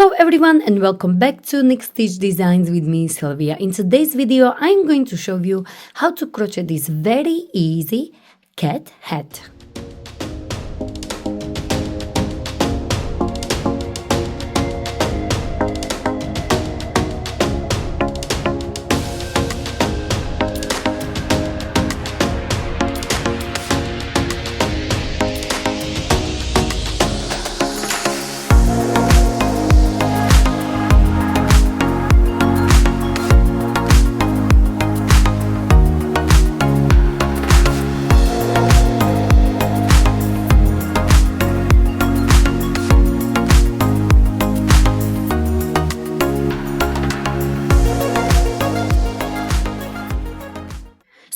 Hello everyone and welcome back to Next Stitch Designs with me, Sylvia. In today's video, I'm going to show you how to crochet this very easy cat hat.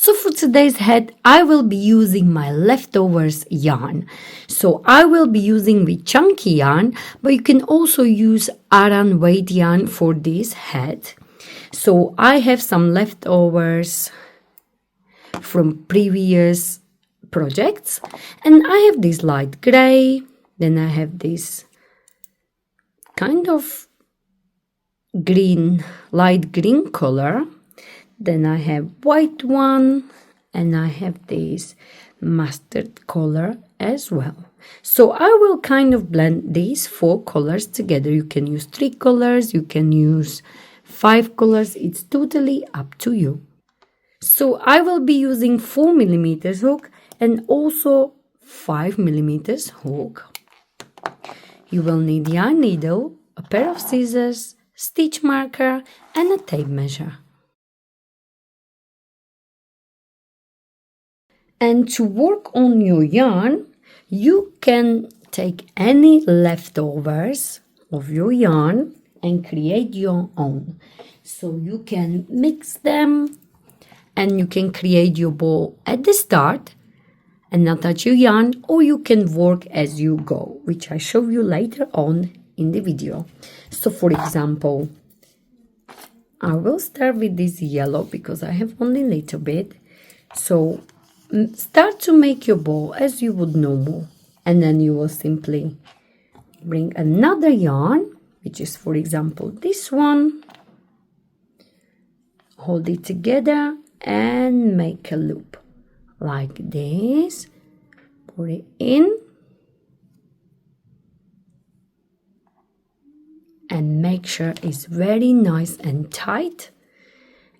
So for today's hat, I will be using my leftovers yarn. So I will be using the chunky yarn, but you can also use Aran weight yarn for this hat. So I have some leftovers from previous projects, and I have this light gray, then I have this kind of green, light green color. Then I have white one, and I have this mustard color as well. So I will kind of blend these four colors together. You can use 3 colors, you can use 5 colors. It's totally up to you. So I will be using 4mm hook and also 5mm hook. You will need yarn needle, a pair of scissors, stitch marker, and a tape measure. And to work on your yarn, you can take any leftovers of your yarn and create your own. So you can mix them and you can create your ball at the start and attach your yarn, or you can work as you go, which I show you later on in the video. So for example, I will start with this yellow because I have only a little bit. So start to make your ball as you would normal, and then you will simply bring another yarn, which is for example this one, hold it together and make a loop like this, put it in and make sure it's very nice and tight.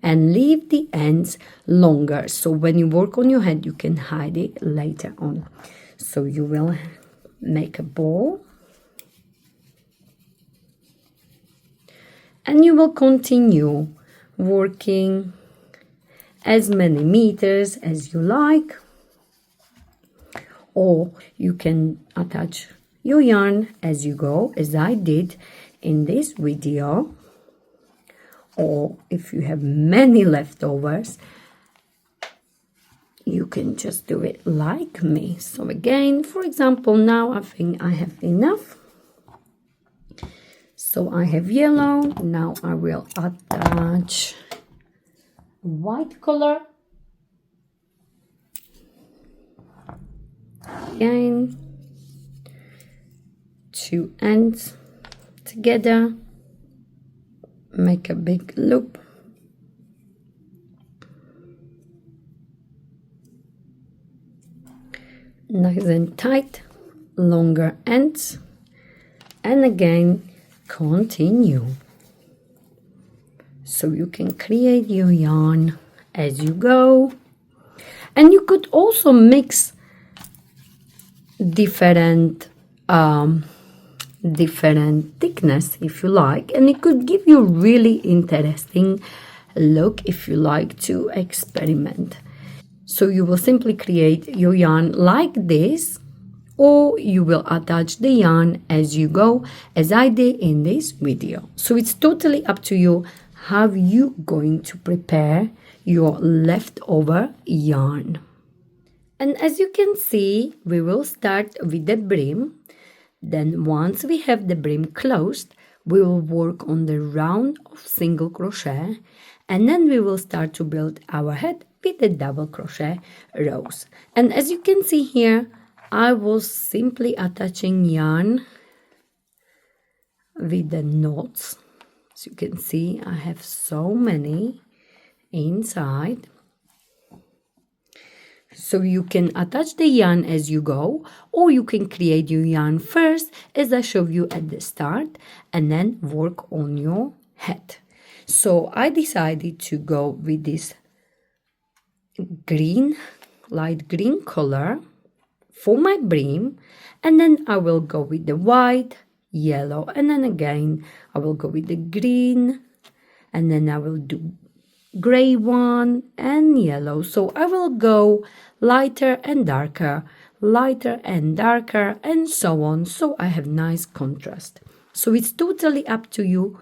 And leave the ends longer, so when you work on your head you can hide it later on. So you will make a ball and you will continue working as many meters as you like, or you can attach your yarn as you go, as I did in this video. Or if you have many leftovers, you can just do it like me. So again, for example, now I think I have enough. So I have yellow. Now I will attach white color. Again, 2 ends together. Make a big loop. Nice and tight, longer ends, and again continue. So you can create your yarn as you go, and you could also mix different thickness if you like, and it could give you really interesting look if you like to experiment. So you will simply create your yarn like this, or you will attach the yarn as you go, as I did in this video. So it's totally up to you how you going to prepare your leftover yarn. And as you can see, we will start with the brim. Then once we have the brim closed, we will work on the round of single crochet, and then we will start to build our head with the double crochet rows. And as you can see here, I was simply attaching yarn with the knots. As you can see, I have so many inside. So you can attach the yarn as you go, or you can create your yarn first, as I showed you at the start, and then work on your head. So I decided to go with this green, light green color for my brim, and then I will go with the white, yellow, and then again I will go with the green, and then I will do gray one and yellow. So I will go lighter and darker, and so on, so I have nice contrast. So it's totally up to you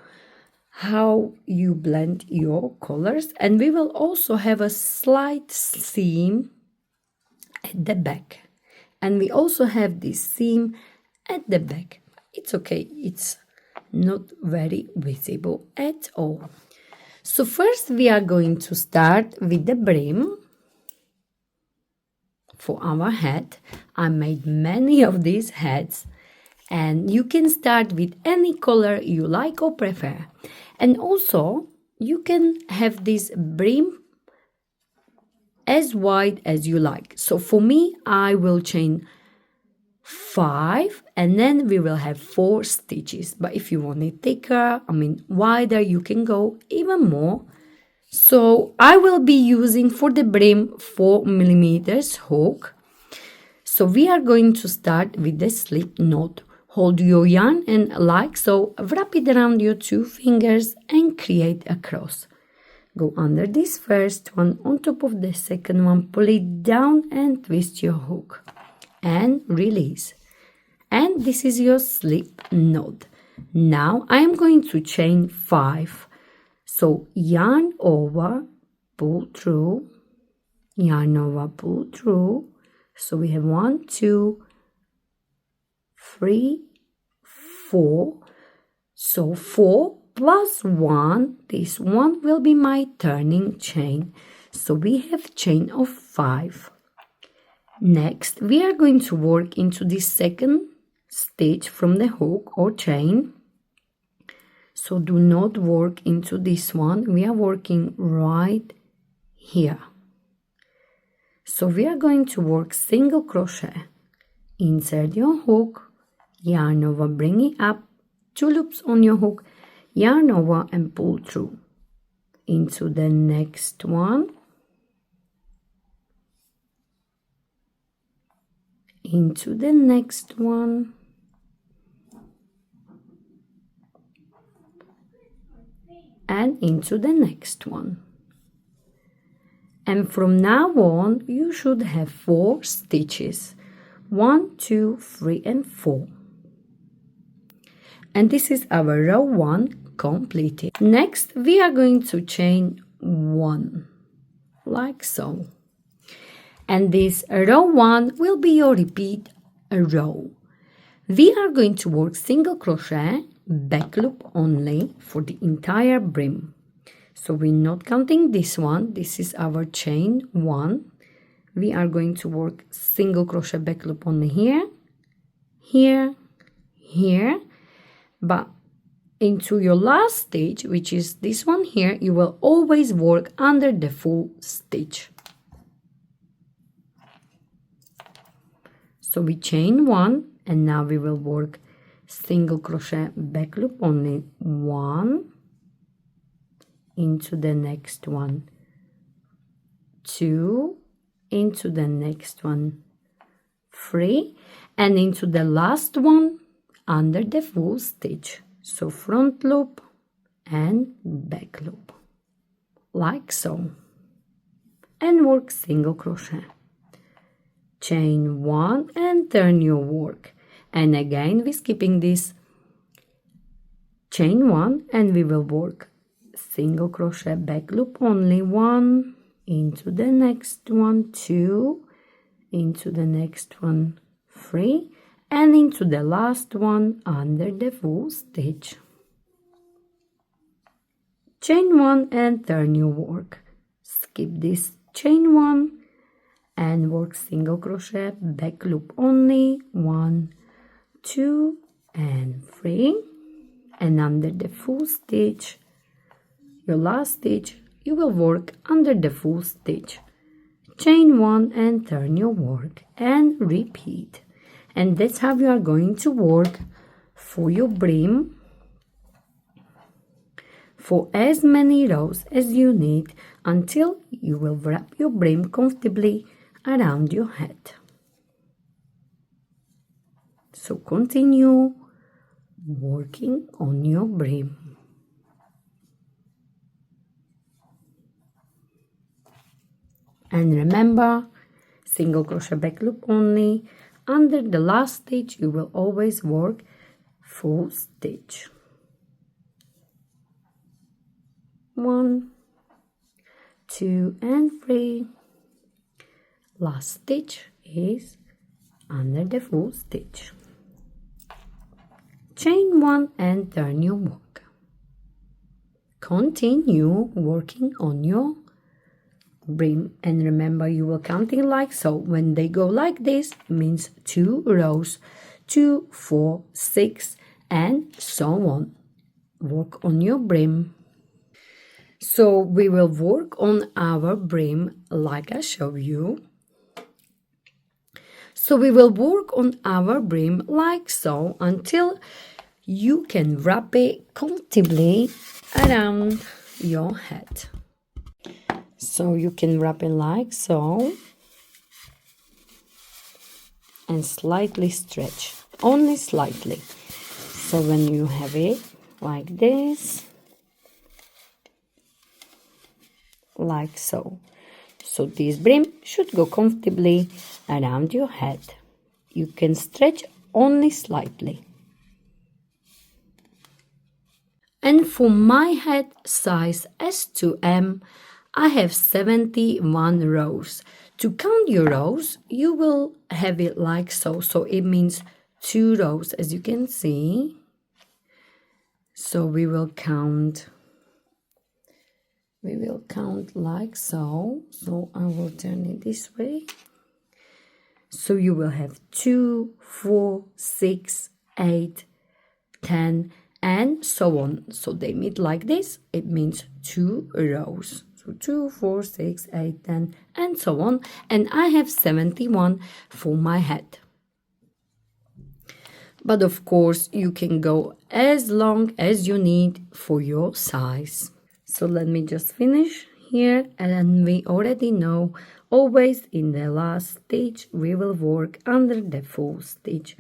how you blend your colors. And we will also have a slight seam at the back, and we also have this seam at the back. It's okay, it's not very visible at all. So first we are going to start with the brim for our head. I made many of these heads, and you can start with any color you like or prefer. And also you can have this brim as wide as you like. So for me, I will chain 5, and then we will have 4 stitches. But if you want it thicker, wider, you can go even more. So I will be using for the brim 4mm hook. So we are going to start with the slip knot. Hold your yarn and like so, wrap it around your 2 fingers and create a cross. Go under this first one, on top of the second one, pull it down and twist your hook and release. And this is your slip knot. Now I am going to chain 5. So yarn over, pull through, yarn over, pull through. So we have 1, 2, 3, 4. So 4 plus 1, this one will be my turning chain. So we have chain of 5. Next, we are going to work into this second stitch from the hook or chain. So do not work into this one. We are working right here. So we are going to work single crochet. Insert your hook, yarn over, bring it up, 2 loops on your hook, yarn over and pull through into the next one, into the next one, and into the next one. And from now on you should have 4 stitches, 1, 2, 3 and 4. And this is our row 1 completed. Next we are going to chain 1 like so, and this row 1 will be your repeat row. We are going to work single crochet, back loop only for the entire brim. So we're not counting this one. This is our chain 1. We are going to work single crochet, back loop only here, here, here. But into your last stitch, which is this one here, you will always work under the full stitch. So we chain 1, and now we will work single crochet, back loop only 1, into the next one, 2, into the next one, 3, and into the last one under the full stitch. So front loop and back loop like so, and work single crochet, chain 1 and turn your work. And again we're skipping this chain 1, and we will work single crochet, back loop only 1, into the next one, 2, into the next one, 3, and into the last one under the full stitch. Chain 1 and turn your work. Skip this chain 1 and work single crochet, back loop only 1, 2 and 3, and under the full stitch, your last stitch, you will work under the full stitch. Chain 1 and turn your work and repeat. And that's how you are going to work for your brim for as many rows as you need until you will wrap your brim comfortably around your head. So continue working on your brim. And remember, single crochet back loop only. Under the last stitch you will always work full stitch. 1, 2 and 3. Last stitch is under the full stitch. Chain 1 and turn your work. Continue working on your brim, and remember you will counting like so. When they go like this, it means 2 rows, 2, 4, 6 and so on. Work on your brim. So we will work on our brim like I show you. So we will work on our brim like so until you can wrap it comfortably around your head. So you can wrap it like so and slightly stretch, only slightly. So when you have it like this, like so. So this brim should go comfortably around your head. You can stretch only slightly. And for my head size S to M, I have 71 rows. To count your rows, you will have it like so. So it means 2 rows, as you can see. So we will count like so. So I will turn it this way. So you will have 2, 4, 6, 8, 10 and so on. So they meet like this. It means 2 rows. So 2, 4, 6, 8, 10 and so on. And I have 71 for my head. But of course you can go as long as you need for your size. So let me just finish here, and we already know always in the last stitch we will work under the full stitch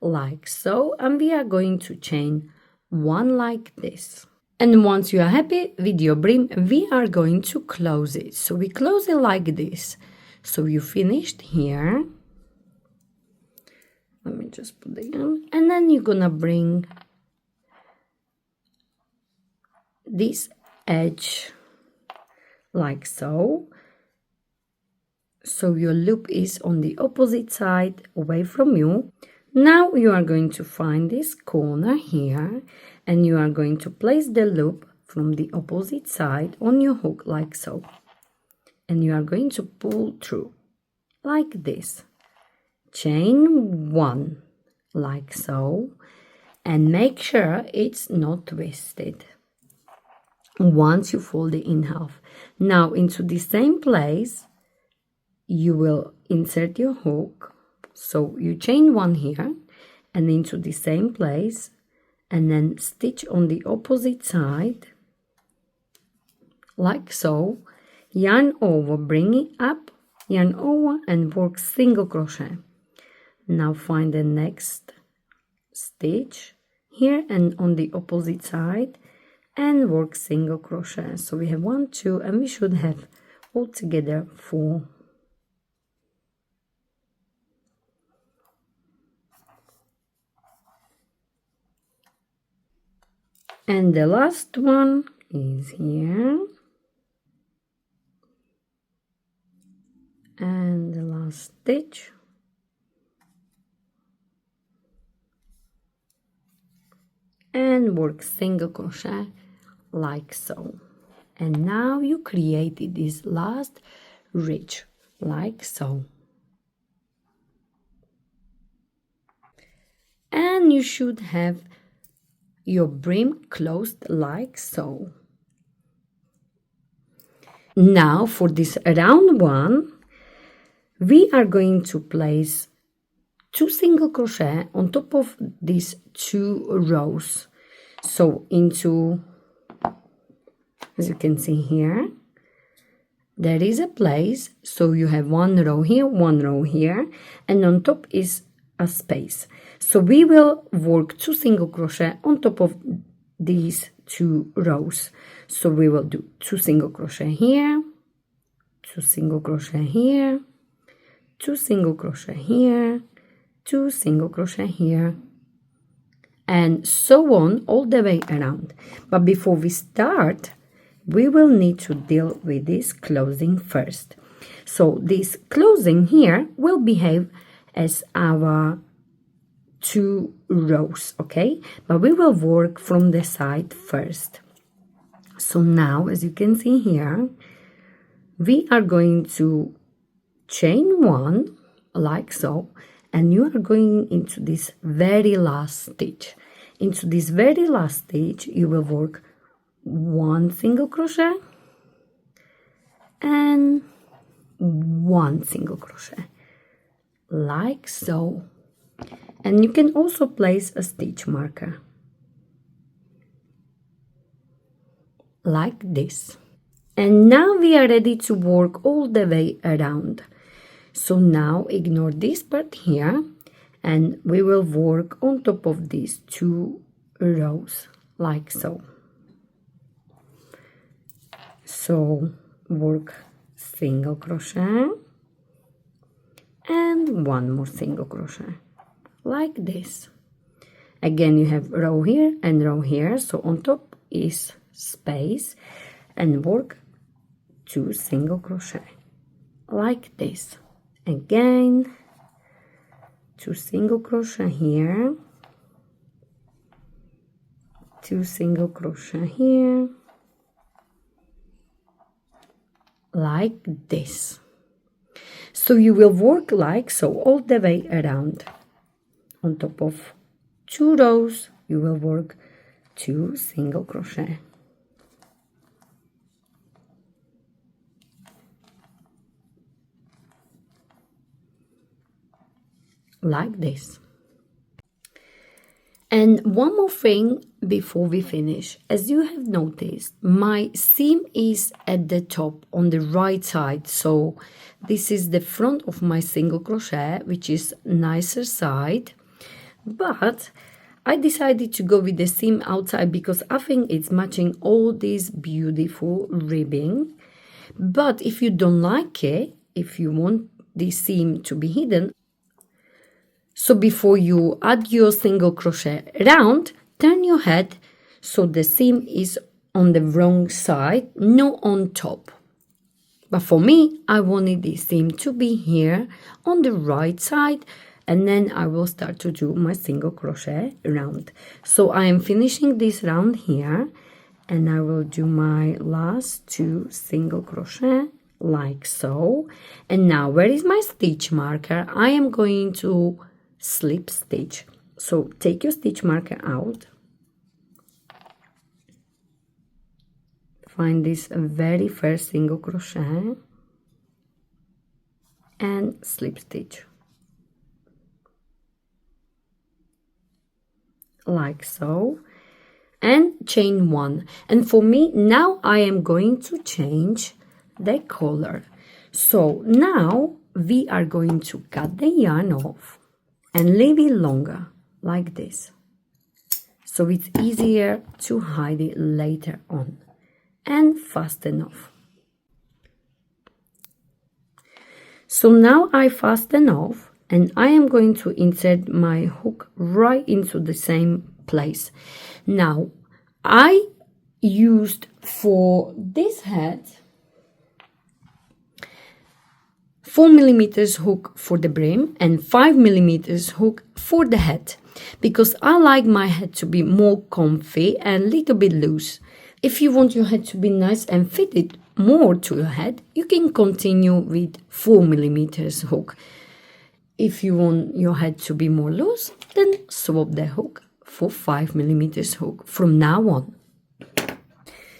like so, and we are going to chain 1 like this. And once you are happy with your brim, we are going to close it. So we close it like this. So you finished here. Let me just put it on, and then you're gonna bring this edge like so. So your loop is on the opposite side away from you. Now you are going to find this corner here, and you are going to place the loop from the opposite side on your hook like so. And you are going to pull through like this. Chain 1 like so, and make sure it's not twisted once you fold it in half. Now into the same place you will insert your hook. So you chain 1 here and into the same place, and then stitch on the opposite side like so. Yarn over, bring it up, yarn over and work single crochet. Now find the next stitch here and on the opposite side and work single crochet. So we have 1, 2 and we should have altogether 4. And the last one is here. And the last stitch. And work single crochet like so. And now you created this last ridge like so. And you should have your brim closed like so. Now for this round one, we are going to place 2 single crochet on top of these 2 rows. So into, as you can see here, there is a place, so you have 1 row here, 1 row here, and on top is a space. So we will work 2 single crochet on top of these 2 rows. So we will do 2 single crochet here, 2 single crochet here, 2 single crochet here, 2 single crochet here, and so on all the way around. But before we start, we will need to deal with this closing first. So this closing here will behave as our 2 rows, okay? But we will work from the side first. So now, as you can see here, we are going to chain 1 like so, and you are going into this very last stitch. Into this very last stitch, you will work 1 single crochet and 1 single crochet like so, and you can also place a stitch marker like this. And now we are ready to work all the way around. So now ignore this part here, and we will work on top of these 2 rows like so. So work single crochet and 1 more single crochet like this. Again, you have row here and row here, so on top is space, and work 2 single crochet like this. Again, 2 single crochet here, 2 single crochet here, like this. So you will work like so all the way around. On top of 2 rows, you will work 2 single crochet. Like this. And one more thing before we finish. As you have noticed, my seam is at the top on the right side. So this is the front of my single crochet, which is nicer side. But I decided to go with the seam outside because I think it's matching all this beautiful ribbing. But if you don't like it, if you want the seam to be hidden, so before you add your single crochet round, turn your head so the seam is on the wrong side, not on top. But for me, I wanted the seam to be here on the right side, and then I will start to do my single crochet round. So I am finishing this round here, and I will do my last 2 single crochet like so. And now where is my stitch marker? I am going to slip stitch. So take your stitch marker out, find this very first single crochet and slip stitch like so, and chain 1. And for me now I am going to change the color. So now we are going to cut the yarn off and leave it longer like this, so it's easier to hide it later on, and fasten off. So now I fasten off, and I am going to insert my hook right into the same place. Now I used for this head 4mm hook for the brim and 5mm hook for the head, because I like my head to be more comfy and a little bit loose. If you want your head to be nice and fit it more to your head, you can continue with 4mm hook. If you want your head to be more loose, then swap the hook for 5mm hook from now on.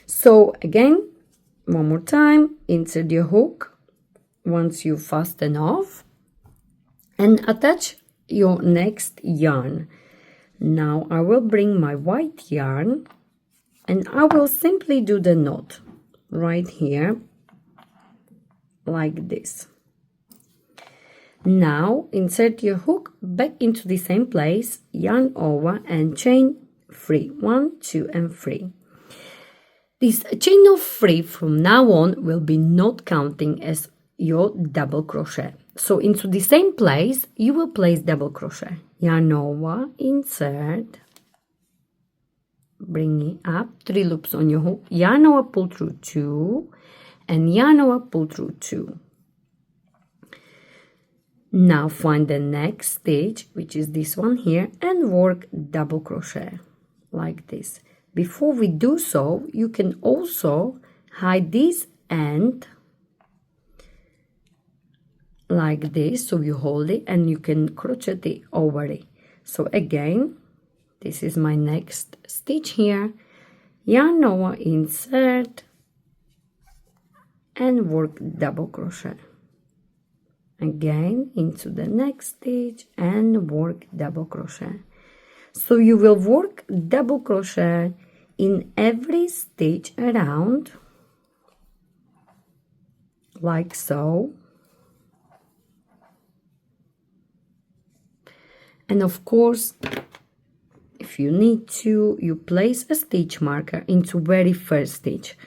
So again, one more time, insert your hook once you fasten off and attach your next yarn. Now I will bring my white yarn and I will simply do the knot right here like this. Now insert your hook back into the same place, yarn over and chain 3, 1, 2 and 3. This chain of 3 from now on will be not counting as your double crochet. So into the same place you will place double crochet, yarn over, insert, bring it up, 3 loops on your hook, yarn over, pull through 2 and yarn over, pull through 2. Now find the next stitch, which is this one here, and work double crochet like this. Before we do so, you can also hide this end like this, so you hold it and you can crochet it over it. So again, this is my next stitch here, yarn over, insert and work double crochet. Again into the next stitch and work double crochet. So you will work double crochet in every stitch around like so. And of course, if you need to, you place a stitch marker into very first stitch,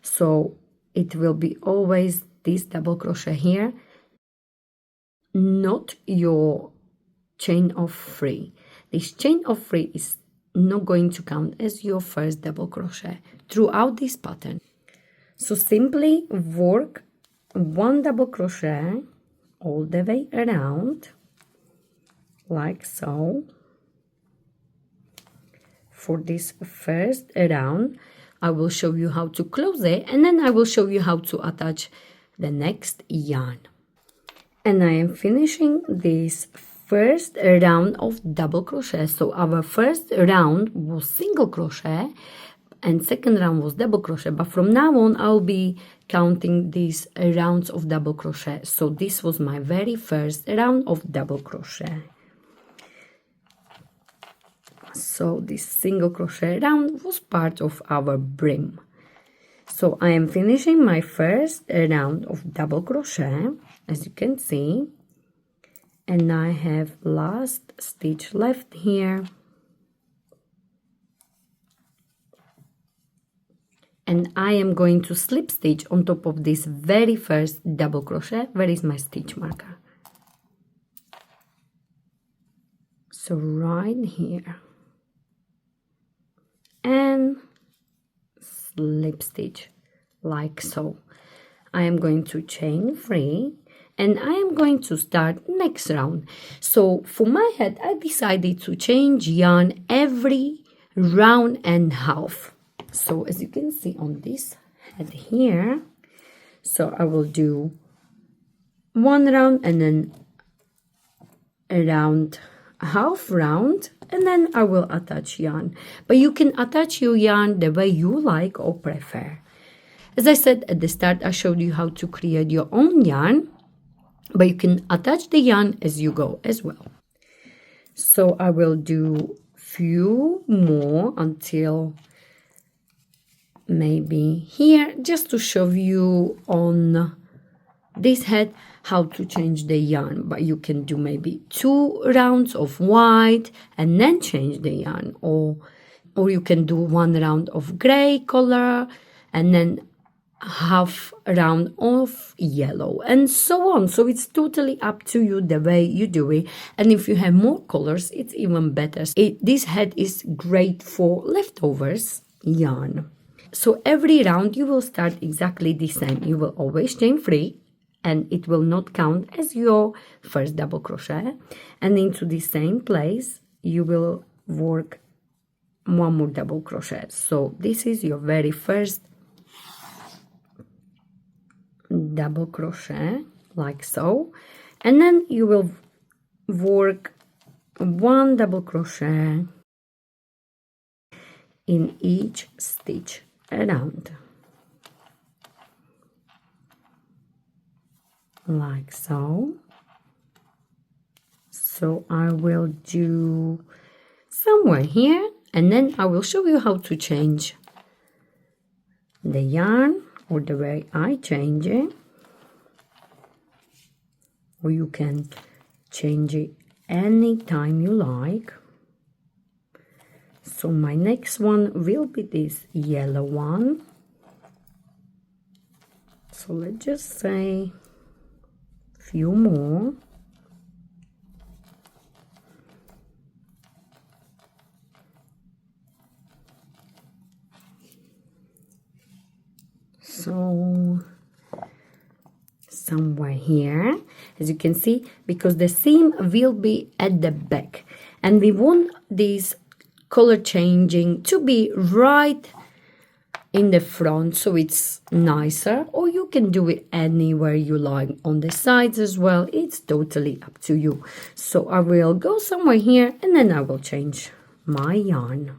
so it will be always this double crochet here, not your chain of 3. This chain of 3 is not going to count as your first double crochet throughout this pattern. So simply work 1 double crochet all the way around like so. For this first round I will show you how to close it, and then I will show you how to attach the next yarn. And I am finishing this first round of double crochet. So our first round was single crochet and second round was double crochet, but from now on I'll be counting these rounds of double crochet. So this was my very first round of double crochet. So this single crochet round was part of our brim. So I am finishing my first round of double crochet, as you can see, and I have last stitch left here, and I am going to slip stitch on top of this very first double crochet. Where is my stitch marker? So right here, and slip stitch like so. I am going to chain 3 and I am going to start next round. So for my head, I decided to change yarn every round and half. So as you can see on this head here, so I will do 1 round and then a round, half round, and then I will attach yarn. But you can attach your yarn the way you like or prefer. As I said at the start, I showed you how to create your own yarn, but you can attach the yarn as you go as well. So I will do few more until maybe here, just to show you on this head how to change the yarn. But you can do maybe 2 rounds of white and then change the yarn, or you can do 1 round of gray color and then half round of yellow, and so on. So it's totally up to you the way you do it, and if you have more colors it's even better. This head is great for leftovers yarn. So every round you will start exactly the same. You will always chain 3 and it will not count as your first double crochet, and into the same place you will work 1 more double crochet. So this is your very first double crochet like so, and then you will work 1 double crochet in each stitch around, like so. So I will do somewhere here, and then I will show you how to change the yarn, or the way I change it, or you can change it anytime you like. So my next one will be this yellow one. So let's just say a few more. So somewhere here, as you can see, because the seam will be at the back, and we want this color changing to be right in the front, so it's nicer, or you can do it anywhere you like on the sides as well. It's totally up to you. So I will go somewhere here, and then I will change my yarn.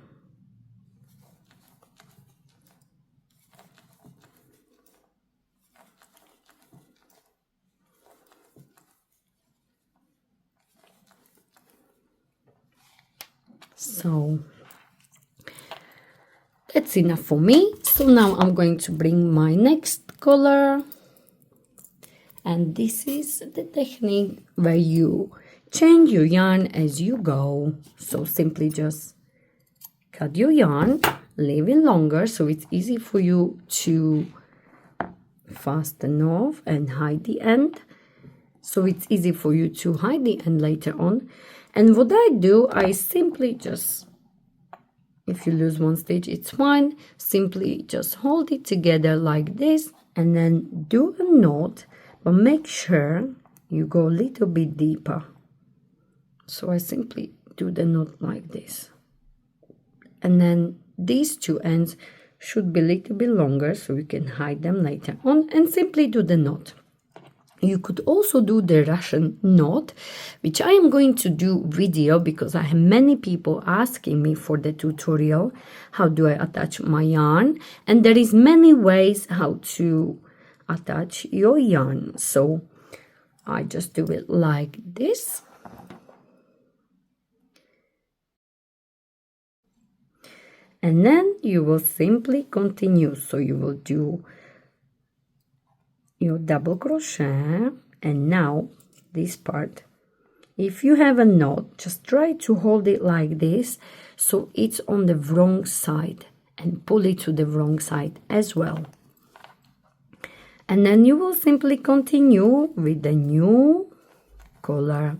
So that's enough for me. So now I'm going to bring my next color, and this is the technique where you change your yarn as you go. So simply just cut your yarn, leave it longer so it's easy for you to fasten off and hide the end. So it's easy for you to hide the end later on. And what I do, I simply just, if you lose one stitch, it's fine. Simply just hold it together like this, and then do a knot, but make sure you go a little bit deeper. So I simply do the knot like this. And then these two ends should be a little bit longer so you can hide them later on, and simply do the knot. You could also do the Russian knot, which I am going to do video because I have many people asking me for the tutorial. How do I attach my yarn? And there is many ways how to attach your yarn. So I just do it like this. And then you will simply continue. So you will do your double crochet, and now this part, if you have a knot, just try to hold it like this so it's on the wrong side, and pull it to the wrong side as well. And then you will simply continue with the new color,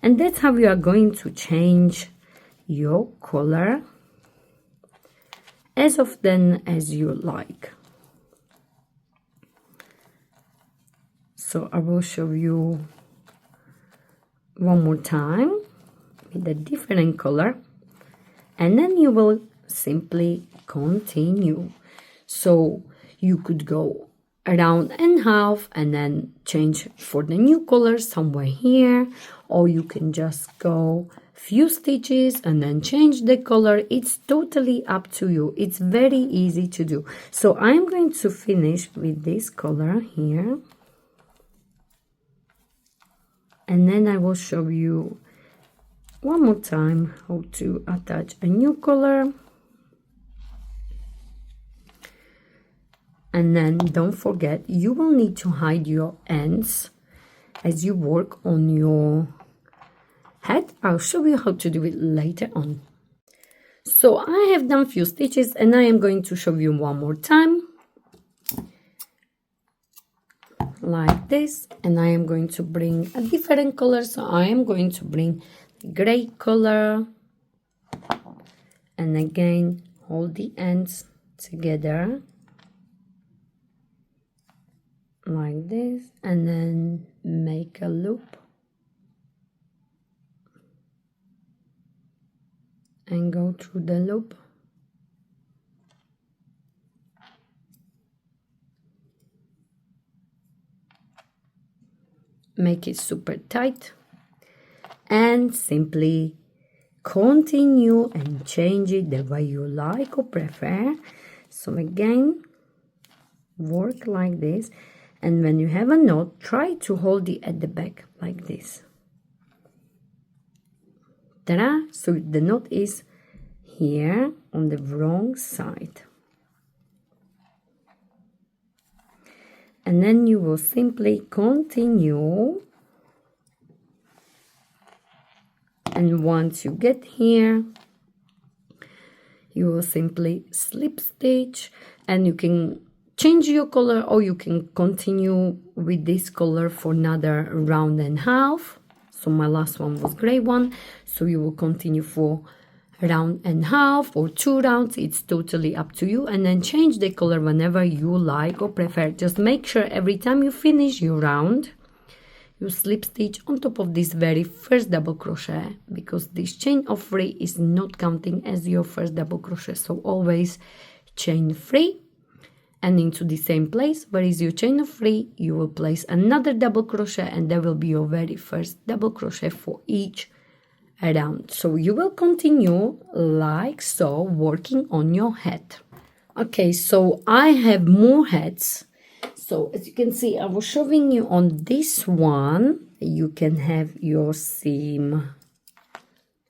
and that's how you are going to change your color as often as you like. So I will show you one more time with a different color, and then you will simply continue. So you could go around and half and then change for the new color somewhere here, or you can just go few stitches and then change the color. It's totally up to you. It's very easy to do. So I'm going to finish with this color here. And then I will show you one more time how to attach a new color. And then don't forget, you will need to hide your ends as you work on your head. I'll show you how to do it later on. So I have done few stitches, and I am going to show you one more time. Like this, and I am going to bring a different color. So I am going to bring gray color, and again hold the ends together like this, and then make a loop and go through the loop. Make it super tight, and simply continue and change it the way you like or prefer. So again, work like this, and when you have a knot, try to hold it at the back like this. Ta-da! So the knot is here on the wrong side. And then you will simply continue, and once you get here, you will simply slip stitch, and you can change your color, or you can continue with this color for another round and a half. So my last one was gray one, so you will continue for round and a half or 2 rounds. It's totally up to you, and then change the color whenever you like or prefer. Just make sure every time you finish your round, you slip stitch on top of this very first double crochet, because this chain of 3 is not counting as your first double crochet. So always chain 3, and into the same place where is your chain of 3, you will place another double crochet, and there will be your very first double crochet for each round. So you will continue like so, working on your head. Okay, so I have more heads. So as you can see, I was showing you on this one, you can have your seam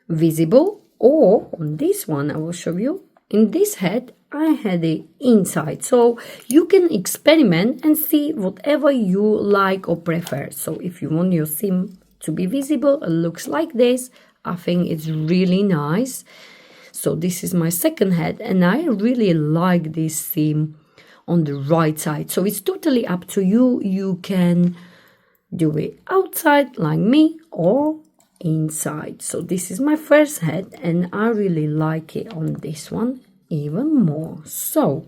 visible, or on this one I will show you, in this head I had it inside. So you can experiment and see whatever you like or prefer. So if you want your seam to be visible, it looks like this. I think it's really nice. So this is my second head, and I really like this seam on the right side. So it's totally up to you. You can do it outside like me, or inside. So this is my first head, and I really like it on this one even more. So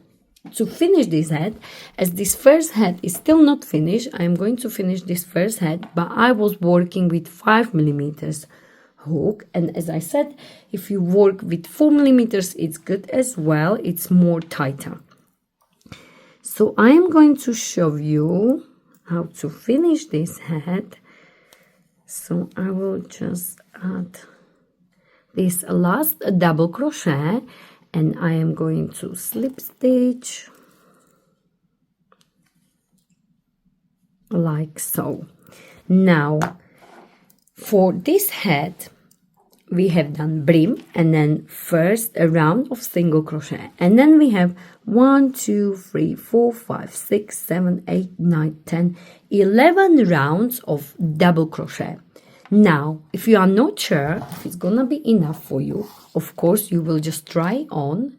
to finish this head, as this first head is still not finished, I'm going to finish this first head, but I was working with 5mm hook, and as I said, if you work with 4mm, it's good as well. It's more tighter. So I am going to show you how to finish this head. So I will just add this last double crochet, and I am going to slip stitch like so. Now for this head we have done brim, and then first a round of single crochet, and then we have 1 2 3 4 5 6 7 8 9 10 11 rounds of double crochet. Now if you are not sure if it's gonna be enough for you, of course you will just try on.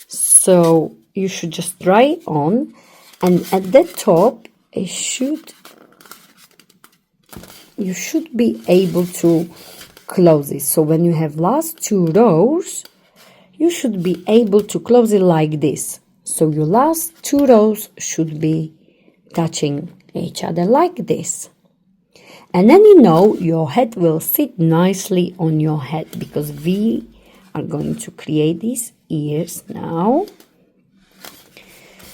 So you should just try it on, and at the top you should be able to close it. So when you have last 2 rows, you should be able to close it like this. So your last 2 rows should be touching each other like this. And then you know your head will sit nicely on your head, because we are going to create these ears now.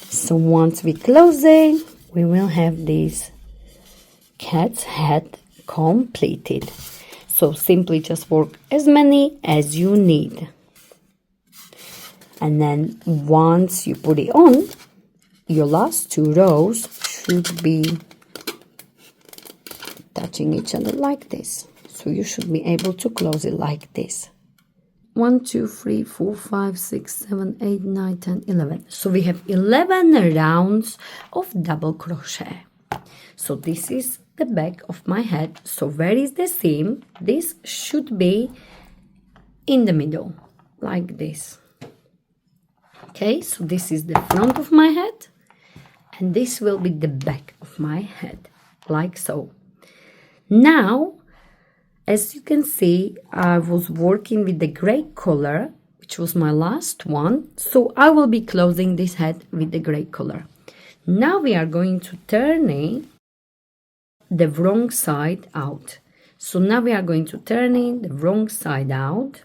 So once we close it, we will have this cat's head completed. So simply just work as many as you need. And then once you put it on, your last 2 rows should be touching each other like this. So you should be able to close it like this. 1 2 3 4 5 6 7 8 9 10 11. So we have 11 rounds of double crochet. So this is the back of my head. So where is the seam? This should be in the middle like this. Okay, so this is the front of my head, and this will be the back of my head like so. Now as you can see, I was working with the gray color, which was my last one, so I will be closing this head with the gray color. Now we are going to turn it the wrong side out. So now we are going to turn it the wrong side out.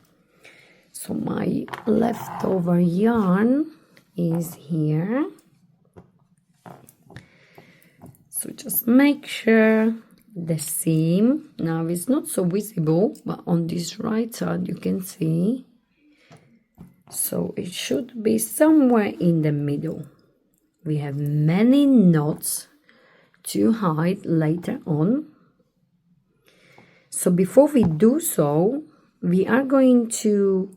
So my leftover yarn is here. So just make sure the seam. Now it's not so visible, but on this right side you can see. So it should be somewhere in the middle. We have many knots to hide later on. So before we do so, we are going to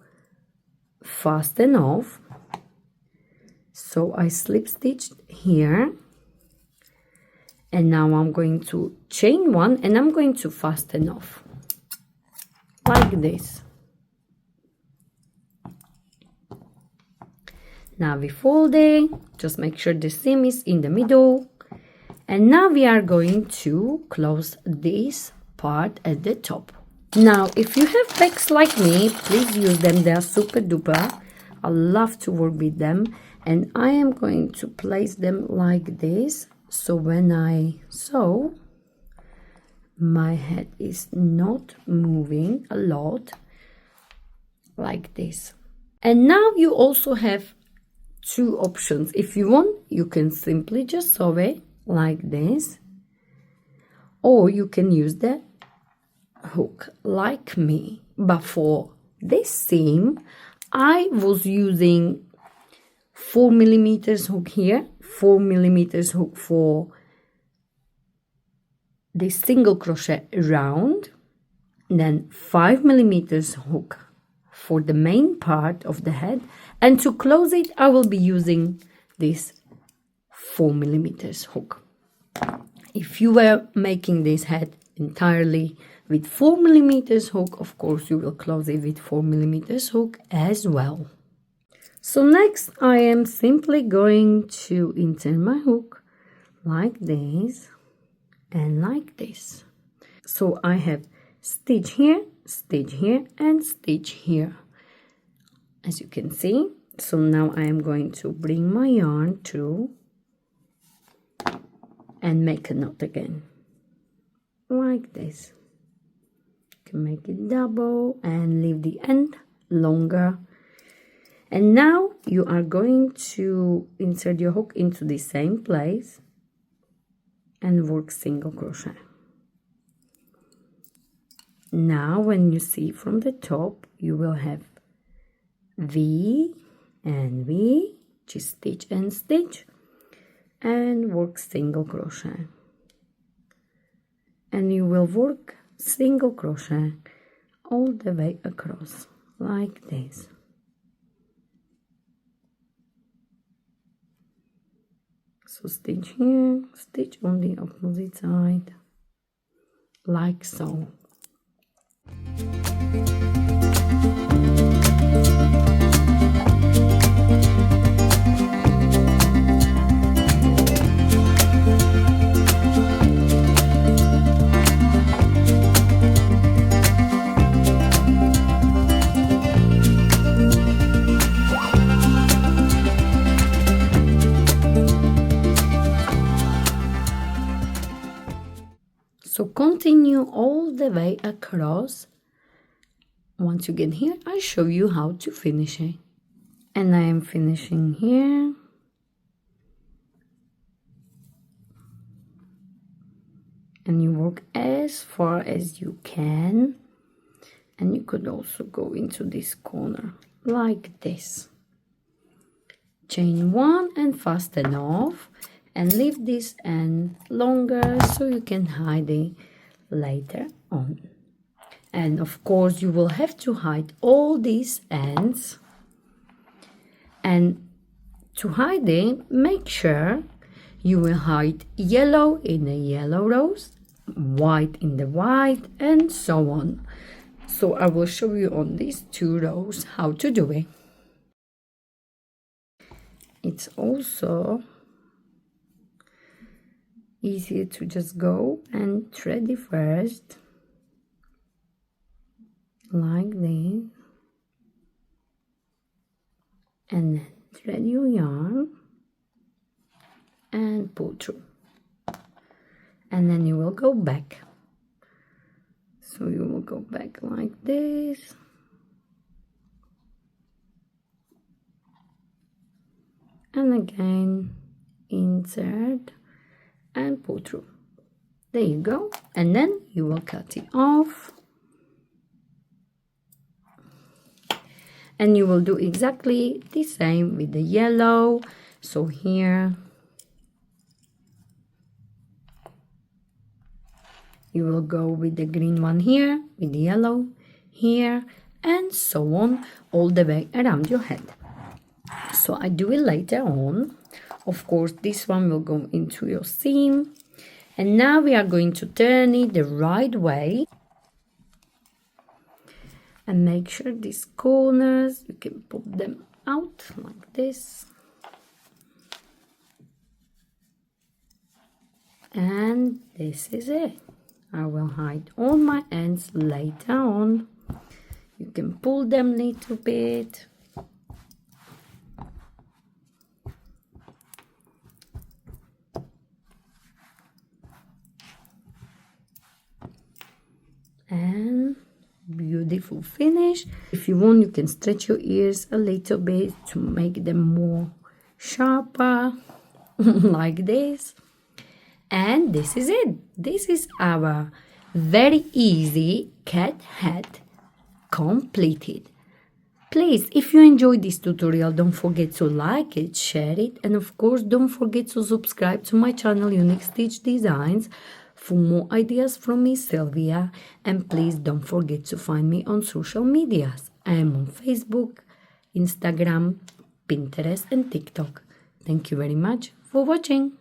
fasten off. So I slip stitched here. And now I'm going to chain one and I'm going to fasten off. Like this. Now we fold it, just make sure the seam is in the middle. And now we are going to close this part at the top. Now, if you have bags like me, please use them. They are super duper. I love to work with them. And I am going to place them like this. So when I sew, my head is not moving a lot, like this. And now you also have two options. If you want, you can simply just sew it like this, or you can use the hook like me. But for this seam, I was using 4mm hook here, 4mm hook for the single crochet round, then 5mm hook for the main part of the head, and to close it I will be using this 4mm hook. If you were making this head entirely with 4mm hook, of course you will close it with 4mm hook as well. So next I am simply going to insert my hook like this and like this. So I have stitch here, and stitch here, as you can see. So now I am going to bring my yarn through and make a knot again, like this. You can make it double and leave the end longer. And now you are going to insert your hook into the same place and work single crochet. Now when you see from the top, you will have V and V, just stitch and stitch, and work single crochet. And you will work single crochet all the way across, like this. So stitch here, stitch on the opposite side, like so. So continue all the way across. Once you get here, I show you how to finish it. And I am finishing here. And you work as far as you can. And you could also go into this corner, like this. Chain one and fasten off. And leave this end longer so you can hide it later on. And of course you will have to hide all these ends. And to hide it, make sure you will hide yellow in the yellow rows, white in the white, and so on. So I will show you on these 2 rows how to do it. It's also easier to just go and thread it first, like this, and then thread your yarn and pull through, and then you will go back. So you will go back like this, and again insert and pull through. There you go. And then you will cut it off. And you will do exactly the same with the yellow. So here you will go with the green one here, with the yellow here, and so on all the way around your head. So I do it later on. Of course, this one will go into your seam. And now we are going to turn it the right way. And make sure these corners, you can pop them out like this. And this is it. I will hide all my ends later on. You can pull them a little bit. And beautiful finish. If you want, you can stretch your ears a little bit to make them more sharper like this. And this is it. This is our very easy cat head completed. Please, if you enjoyed this tutorial, don't forget to like it, share it, and of course don't forget to subscribe to my channel Unique Stitch Designs for more ideas from me, Sylvia. And please don't forget to find me on social medias. I am on Facebook, Instagram, Pinterest and TikTok. Thank you very much for watching.